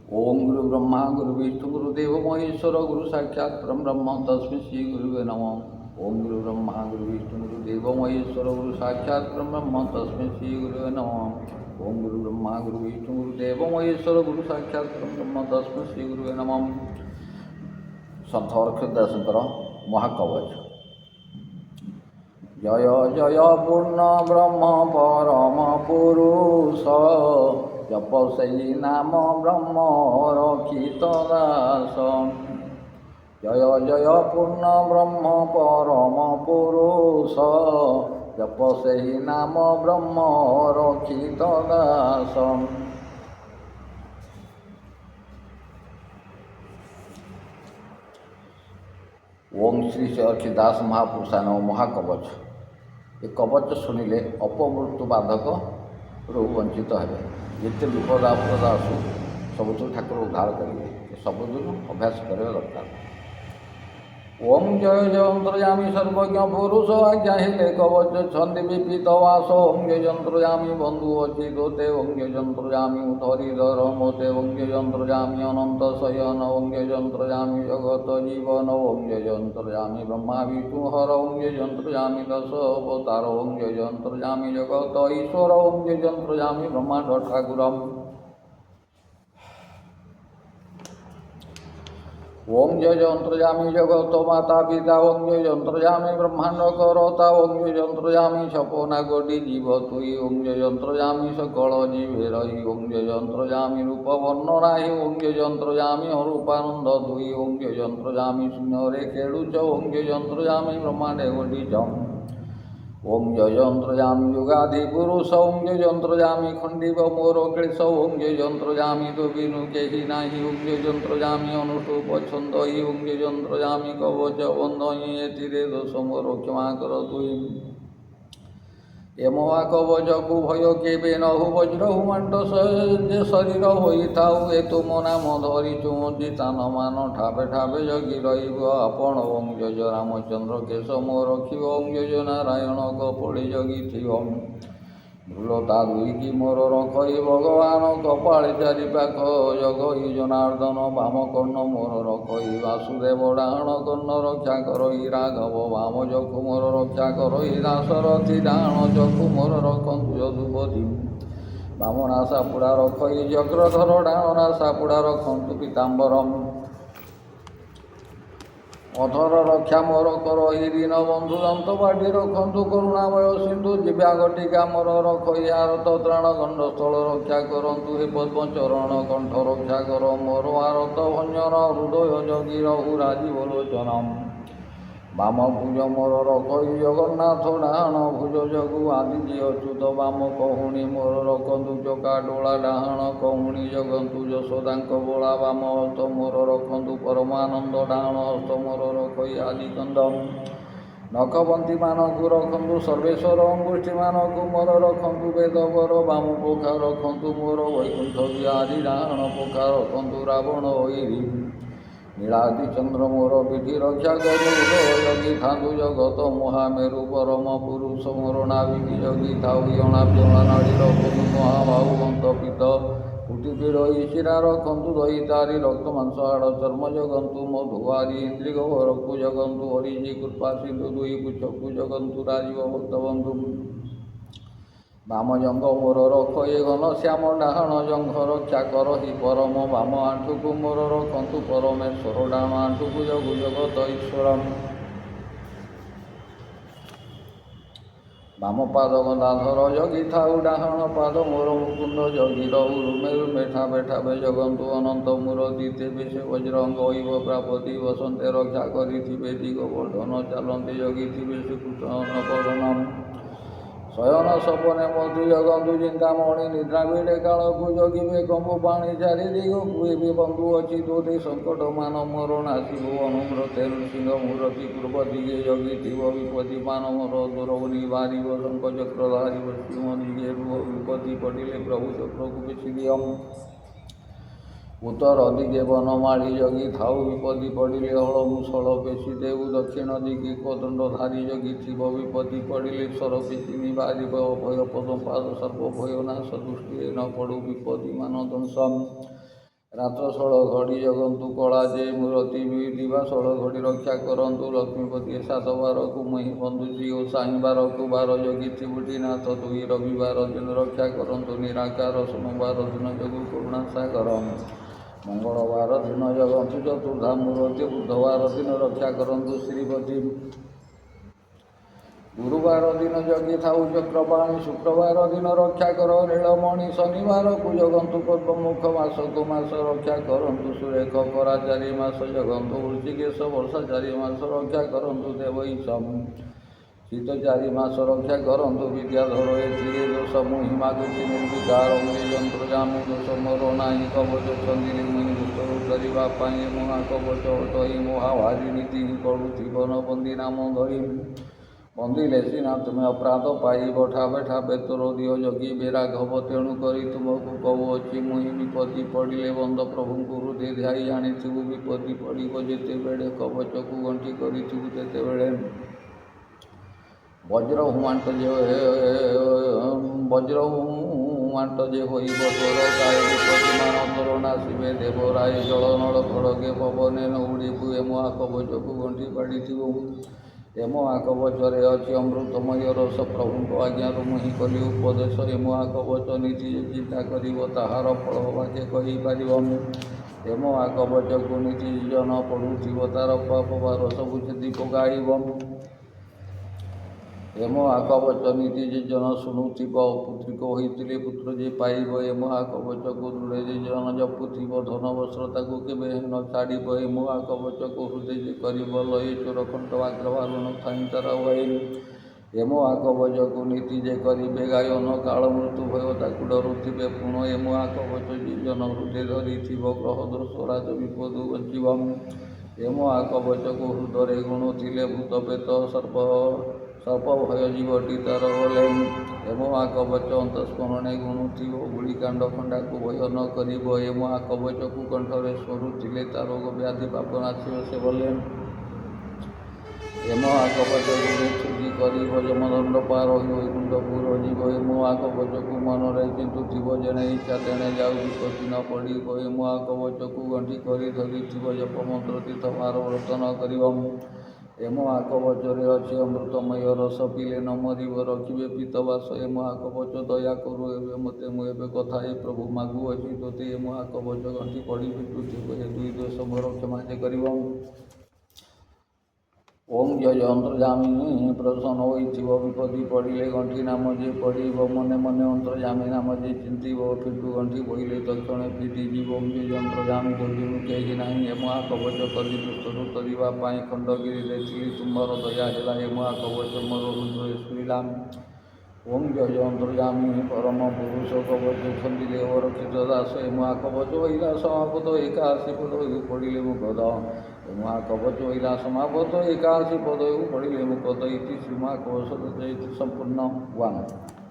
ओम गुरु ब्रह्मा गुरु विष्णु गुरुदेव महेश्वर गुरु साक्षात् परम ब्रह्म तस्मै श्री गुरुवे नमः। ओम गुरु ब्रह्मा गुरु विष्णु गुरुदेव महेश्वर गुरु साक्षात् परम ब्रह्म तस्मै श्री गुरुवे नमः। ओम गुरु ब्रह्मा गुरु विष्णु गुरुदेव महेश्वर गुरु साक्षात् परम ब्रह्म तस्मै श्री गुरुवे नमः। सन्थ अर्घ्यदासଙ୍କର महाकवच। जय जय पूर्ण ब्रह्म परम पुरुष जप सही नाम ब्रह्म रक्षित दास। जय जय पूर्ण ब्रह्म परम पुरुष जप सही नाम ब्रह्म रक्षित दास। ओम श्री अर्घ्यदास महापुरुषान महाकवच। ये कवच शुणिले अपमृत्यु बाधक रू वंचित हे। जिते विपद आपद आसू सबुठ ठाकुर उद्धार करेंगे। सबुदिन अभ्यास करने दरकार। ओम जय जयंत्रयामी सर्वज्ञ पुरुष आज्ञाहिले कवच छंदि विपित वास। ओम जय जयंत्रयामी बंधु अचिदोते। ओम जय जयंत्रयामी उधरीधर मोते। ओम जय जयंत्रयामी अनंत शयन। ओम जय जयंत्रयामी जगत जीवन। ओम जय जयंत्रयामी ब्रह्मा विष्णु हर। ओम जय जयंत्रयामी दश अवतार। ओम जय जयंत्रयामी जगत ईश्वर। ओम जय जयंत्रयामी ब्रह्मांड ठाकुरम। ओम जय जयंत्रयामी जगत माता पिता। ओम जय जयंत्रयामी ब्रह्मांड करता। ओम जय जयंत्रयामी छपना कोटि जीव तुई। ओम जय जयंत्रयामी सकल जीवे रही। ओम जय जयंत्रयामी रूप वर्ण नाही। ओम जय जयंत्रयामी अरूपानंद तुई। ओम जय जयंत्रयामी शून्य खेलुच। ओम जय जयंत्रयामी ब्रह्मांडे घटिच। ओम जय जयंत्रयामी युगाधि पुरुष। ओम जय जयंत्रयामी खंडिव मोर क्लेश। ओम जय जयंत्रयामी तो बिनु केहि नाही। ओम जय जयंत्रयामी अनुष्टुप छंदई। ओम जय जयंत्रयामी कवच बंधई। एथिरे दोष मोर क्षमा कर तुई। ए महा कवच को भय केबे नहु वज्र हुमांड जे शरीर होई थाउ। ए तुम नाम धरिचु चितान मान ठाबे ठाबे जगी रहिब आपण। ओम जय जय रामचंद्र केश मोह रखिब। ओम जय जय नारायण कपड़ी जगी थिब। भूलता दुई की मोर रखई भगवान कपाळे चारि पाख जगई जनार्दन। वाम कर्ण मोर रखई वासुदेव डाहण कर्ण रक्षा करई राघव। वाम जखु मोर रक्षा करई दाशरथी डाहण जखु मोर रखन्तु यदुपति। वाम नासापुड़ा रखई जग्रधर डाहण नासापुड़ा रखन्तु पीताम्बरम। अधर रक्षा मोर करही दीन बंधु दंत बाटी रखन्तु करुणामय सिंधु। दिव्यागटिका मोर रखई आरत त्राण गंडस्थल रक्षा करन्तु। हे पद्मचरण कंठ रक्षा कर मोर आरत भंजन। हृदय जगी रहु राजीव लोचनम। वाम भुज मोर रखई जगन्नाथ डाहण भुज जगु आदि अच्युत। वाम कहूणी मोर रखन्तु चका डोला डाहण कहूणी जगन्तु यशोदांक बोला। वाम हस्त मोर रखन्तु परमानंद डाहण हस्त मोर रखई आदि कंदम। नखबंती मानकु रखन्तु सर्वेश्वर अंगुष्ठी मानकु मोर रखन्तु वेदवर। वाम पोखा रखन्तु मोर वैकुंठ बिहारी डाहण पोखा रखन्तु रावण वैरी। नीलादि चंद्र मोर विधि रक्षा करू जगी थांदु जगत महामेरु परम पुरुष मोर नाभिकी जगी थाउ। अणाभ्यणा नाड़ी रखु महाबाहु बंत पित कुटी पीड़ शिरा रखु दही तारी रक्त मांस हाड़ चर्म जगंतु मधुआरी इंद्रिय रखु जगंतु हरिजी कृपा सिंधु दुई पुछकु जगंतु राजीव भक्त बंधु। वाम जंग मोर रखई घन श्याम डाहण जंघ रक्षा करहि परम। वाम आंठुकु मोर रखन्तु परमेश्वर डाहण आंठुकु जगु जगत ईश्वरम। वाम पाद गंगाधर जगी थाउ डाहण पाद मोर मुकुंद जगी रहु। रुमे रुमे ठाबे ठाबे जगन्तु अनंत मूर्ति। तेबे से वज्रंग इव प्रापति वसंते रक्षा करिथिबे। दिग वर्धन चालन्ते जगिथिबे श्रीकृष्ण पदनम। शयन सपने मधु जगन्तु चिंतामणि निद्रा बेड़े कालकु जगिबे कंबु पाणी चारि दिगकु। ए बंधु अच्छी दोधे संकट मान मोर नासिब। अनुम्रते नृसिंह मूर्ति पूर्व दिगे जगिथिब विपत्ति मान मोर दुरवनी बारिब। शंख चक्रधारी सिंह दिगे रुह विपत्ति पड़िले प्रभु चक्रकु बेचिदियम। उत्तर दिगे बनमाड़ी जगी थाउ विपत्ति पड़िले हल मुसल पेशी देऊ। दक्षिण दिगे कोदंडधारी जगी थिब विपत्ति पड़िले सर पेशी निवारिब। भय पदम पाद सर्व भय नाश दृष्टि न पड़ु विपत्ति मान दंशम। ରାତ୍ର 16 ଘଡ଼ି ଜଗନ୍ତୁ କଳା ଯେ ମୂରତି ଦିବା 16 ଘଡ଼ି ରକ୍ଷା କରନ୍ତୁ ଲକ୍ଷ୍ମୀପତି 7 ବାରକୁ ମୁହିଁ ବନ୍ଧୁଛି ଓ ସାହିଁ ବାରକୁ ବାର ଯୋଗୀ ତ୍ରିଭୁଟି ନାଥ ଦୁଇ ରବିବାର ଦିନ ରକ୍ଷା କରନ୍ତୁ ନିରାକାର ସୋମବାର ଦିନ ଯୋଗୁ କରୁଣା ସାଗର ମଙ୍ଗଳବାର ଦିନ ଜଗନ୍ତୁ ଚତୁର୍ଦ୍ଧା ମୂରତି ବୁଧବାର ଦିନ ରକ୍ଷା କରନ୍ତୁ ଶ୍ରୀପତି ଗୁରୁବାର ଦିନ ଜଗି ଥାଉ ଚକ୍ରପାଣି ଶୁକ୍ରବାର ଦିନ ରକ୍ଷା କର ନୀଳମଣି ଶନିବାରକୁ ଜଗନ୍ତୁ ପଦ୍ମମୁଖ ମାସକୁ ମାସ ରକ୍ଷା କରନ୍ତୁ ସୁରେଖ କରା 4 ମାସ ଜଗନ୍ତୁ ବୃଶ୍ଚିକେଶ ବର୍ଷା 4 ମାସ ରକ୍ଷା କରନ୍ତୁ ଦେବଈଶମ ଶୀତ 4 ମାସ ରକ୍ଷା କରନ୍ତୁ ବିଦ୍ୟାଧର ଏଥିରେ ଦୋଷ ମୁହିଁ ମାଗୁଛି ନିର୍ବିକାର ଯନ୍ତ୍ର ଜାମି ଦୋଷ ମୋର ନାହିଁ କବଚ ଛନ୍ଦିଲି ମୁହିଁ ଦୋଷରୁ ଧରିବା ପାଇଁ ମହାକବଚ ଅଟଇ ମହାଭାରୀ ନୀତି ପଡ଼ୁଥିବ ନ ବନ୍ଦୀ ନାମ ଧରି ବନ୍ଦିଲେ ସିନା ତୁମେ ଅପରାଧ ପାଇବ ଠାବେ ଠାବେ ତୋର ଦିଅ ଜଗି ବେରାଘବ ତେଣୁ କରି ତୁମକୁ କହୁଅଛି ମୁହିଁ ବିପତ୍ତି ପଡ଼ିଲେ ବନ୍ଦ ପ୍ରଭୁଙ୍କୁ ହୃଦୟ ଧ୍ୟାଇ ଆଣିଥିବୁ ବିପତ୍ତି ପଡ଼ିବ ଯେତେବେଳେ କବଚକୁ ଗଣ୍ଠି କରିଥିବୁ ତେତେବେଳେ ବଜ୍ର ହୁମାଣ୍ଟ ଯେ ହୋଇବ ତୋର କାୟ ବିପତ୍ତିମାନ ତୋର ନାସିବେ ଦେବରାୟ ଜଳ ନଳ ଖଡ଼କେ ପବନେ ଉଡ଼ିବୁ ଏ ମହାକବଚକୁ ଗଣ୍ଠି ପାଡ଼ିଥିବୁ ଏ ମହାକବଚରେ ଅଛି ଅମୃତମୟ ରସ ପ୍ରଭୁଙ୍କ ଆଜ୍ଞାରୁ ମୁହିଁ କଲି ଉପଦେଶ ଏ ମହାକବଚ ନୀତି ଯେ ଚିନ୍ତା କରିବ ତାହାର ଫଳ ବାକ୍ୟ କହିପାରିବ ଏ ମହାକବଚକୁ ନୀତି ଜନ ପଢ଼ୁଥିବ ତାର ପାପ ବାର ସବୁ ଛେଦି ପକାଇବ ଏ ମହାକବଚ ନୀତି ଯେ ଜନ ଶୁଣୁଥିବ ପୁତ୍ରିକ ହୋଇଥିଲେ ପୁତ୍ର ଯେ ପାଇବ ଏ ମହାକବଚକୁ ଦୃଢ଼ ଯେ ଜନ ଜପୁଥିବ ଧନ ବସ୍ତ୍ର ତାକୁ କେବେ ନ ଛାଡ଼ିବ ଏ ମହାକବଚକୁ ହୃଦୟ ଯେ କରିବ ଲୟ ଚୋର ଖଣ୍ଡ ଆଗ୍ରଭାରୁ ନ ଥାଇ ତାର ଭୟ ଏ ମହାକବଚକୁ ନୀତି ଯେ କରିବେ ଗାୟନ କାଳ ମୃତ୍ୟୁ ଭୟ ତାକୁ ଡରୁଥିବେ ପୁଣ ଏ ମହାକବଚ ଯେ ଜନ ହୃଦୟ ଧରିଥିବ ଗ୍ରହ ଦୋଷ ରାଜ ବିପଦୁ ବଞ୍ଚିବ ଏ ମହାକବଚକୁ ହୃଦୟରେ ଗୁଣୁଥିଲେ ଭୂତ ପ୍ରେତ ସର୍ପ ଭୟ ଜୀବଟି ତାର ଗଲେ ଏ ମହାକବଚ ଅନ୍ତଃସ୍ମରଣେ ଗୁଣୁଥିବ ଗୁଳିକାଣ୍ଡ ଖଣ୍ଡାକୁ ଭୟ ନ କରିବ ଏ ମହାକବଚକୁ କଣ୍ଠରେ ସ୍ୱରୁଥିଲେ ତା ରୋଗ ବ୍ୟାଧି ପାପ ନାଚିବ ସେ ବଲେ ଏ ମହାକବଚକୁ ଛୁଟି କରିବ ଯମଦଣ୍ଡ ପାର ହୋଇ ବୈକୁଣ୍ଠପୁର ଯିବ ଏ ମହାକବଚକୁ ମନରେ ଚିନ୍ତୁଥିବ ଯେଣେ ଇଚ୍ଛା ତେଣେ ଯାଉ ବିପତ୍ତି ନ ପଡ଼ିବ ଏ ମହାକବଚକୁ ଗଣ୍ଠି କରି ଧରିଥିବ ଜପମନ୍ତ୍ର ତୀର୍ଥବାର ବ୍ରତ ନ କରିବ ଏ ମହାକବଚରେ ଅଛି ଅମୃତମୟ ରସ ପିଲେ ନ ମରିବ ରଖିବେ ପିତ୍ତବାସ ଏ ମହାକବଚ ଦୟା କରୁ ଏବେ ମୋତେ ମୁଁ ଏବେ କଥା ଏ ପ୍ରଭୁ ମାଗୁଅଛି ତୋତେ ଏ ମହାକବଚ ଗଣ୍ଠି ପଡ଼ି ପିଟୁଥିବ ଏ ଦୁଇ ଦୋଷ ମୋର କ୍ଷମା ଯେ କରିବ ଓಂ ଜୟ ଅନ୍ତର୍ଯାମୀ ପ୍ରସନ୍ନ ହୋଇଥିବ ବିପତ୍ତି ପଡ଼ିଲେ ଗଣ୍ଠି ନାମ ଯେ ପଡ଼ିବ ମନେ ମନେ ଅନ୍ତର୍ଯାମୀ ନାମ ଯେ ଚିନ୍ତିବ ପିଠୁ ଗଣ୍ଠି ବହିଲେ ତକ୍ଷଣେ ଫିଟିଯିବ ଜୟ ଅନ୍ତର୍ଯାମୀ ଯୋଗିନୁ କେହି ନାହିଁ ଏ ମହାକବଚ କଲି ଦୁଷ୍ଟରୁ ତରିବା ପାଇଁ ଖଣ୍ଡଗିରିରେ ଥିଲି ତୁମର ଦୟା ହେଲା ଏ ମହାକବଚ ମୋର ହୃଦୟ ଶୁଣିଲା ଓಂ ଜୟ ଅନ୍ତର୍ଯାମୀ ପରମ ପୁରୁଷ କବଚ ଛନ୍ଦିଲେ ଅରକ୍ଷିତ ଦାସ ଏ ମହାକବଚ ହଇଲା ସମାପଦ 81 ପଦ ପଡ଼ିଲେ ମୁକଦ ଏ ମହାକବଚ ହଇଲା ସମାପଦ 81 ପଦ ପଡ଼ିଲେ ମୁକଦ ଇତି ଶ୍ରୀ ମହାକବଚ ସମ୍ପୂର୍ଣ୍ଣ 1